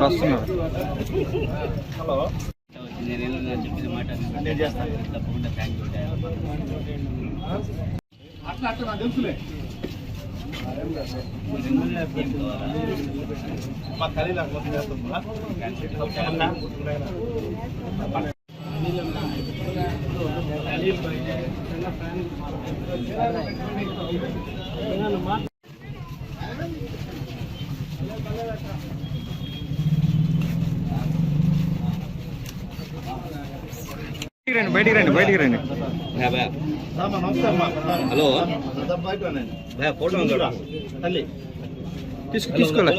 వస్తున్నారు హలో చెప్పిన మాట నేను చేస్తాను తప్పకుండా థ్యాంక్ యూ అట్లా నాకు తెలుసులే మా ఖరీదు బయటికి రండి హలో ఫోటో తల్లి తీసుకోలే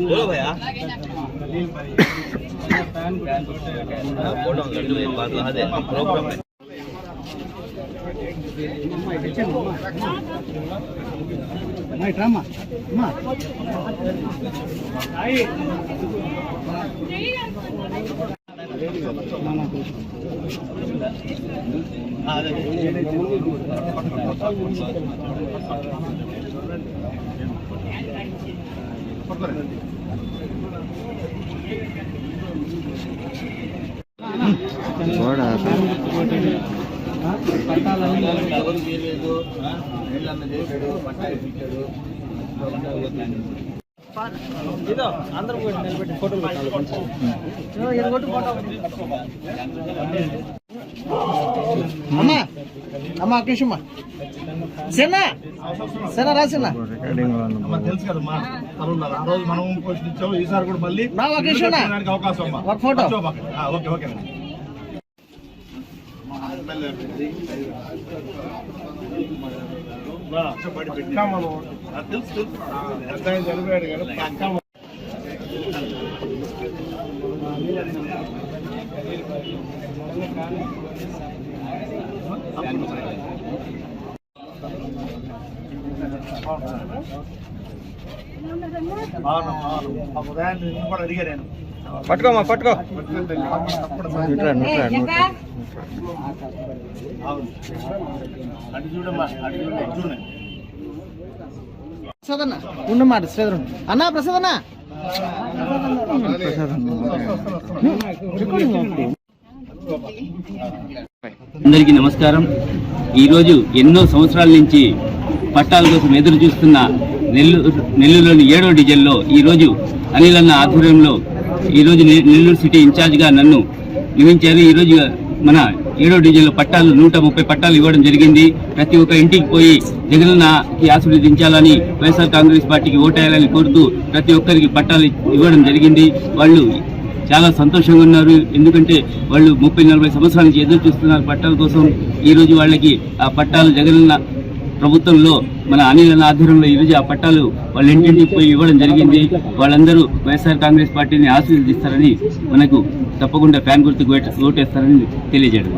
बोलो भैया फोटो बात ला दे प्रोग्राम में नहीं ड्रामा मां आई అందరూ నిలబెట్టి ఫోటోలు అమ్మా అమ్మా కృష్ణమ్మా సేనా సేనా రాసినా తెలుసు కదమ్మా ఆ రోజు మనం పోస్ట్ ఇచ్చాము ఈసారి కూడా మళ్ళీ అవకాశం ఒక ఫోటో ఓకే ఓకే తెలుసు తెలుసు చనిపోయాడు కదా పక్క ఉదయాన్ని కూడా అడిగా నేను పట్టుకోమా పట్టుకో అటు చూడమ్మా అటు చూడండి ప్రసాద్ అన్న ఉండమాట శ్రీధర్ అన్నా ప్రసాద్ అన్న అందరికీ నమస్కారం. ఈరోజు ఎన్నో సంవత్సరాల నుంచి పట్టాల కోసం ఎదురు చూస్తున్న నెల్లూరులోని 7వ డివిజన్లో ఈరోజు అనిల్ అన్న ఆధ్వర్యంలో ఈరోజు నెల్లూరు సిటీ ఇన్ఛార్జ్గా నన్ను నియమించారు. ఈరోజు మన 7వ డివిజన్లో పట్టాలు 130 పట్టాలు ఇవ్వడం జరిగింది. ప్రతి ఒక్క ఇంటికి పోయి జగనన్నకి ఆశీర్వదించాలని, వైఎస్ఆర్ కాంగ్రెస్ పార్టీకి ఓటేయాలని కోరుతూ ప్రతి ఒక్కరికి పట్టాలు ఇవ్వడం జరిగింది. వాళ్ళు చాలా సంతోషంగా ఉన్నారు. ఎందుకంటే వాళ్ళు 30-40 సంవత్సరాల నుంచి ఎదురు చూస్తున్నారు పట్టాల కోసం. ఈరోజు వాళ్ళకి ఆ పట్టాలు జగనన్న ప్రభుత్వంలో మన అనిల్ అన్న ఆధ్వర్యంలో ఈరోజు ఆ పట్టాలు వాళ్ళ ఇంటింటికి పోయి ఇవ్వడం జరిగింది. వాళ్ళందరూ వైఎస్ఆర్ కాంగ్రెస్ పార్టీని ఆశీర్వదిస్తారని, మనకు తప్పకుండా ఫ్యాన్ గుర్తుకు ఓటేస్తారని తెలియజేయడం.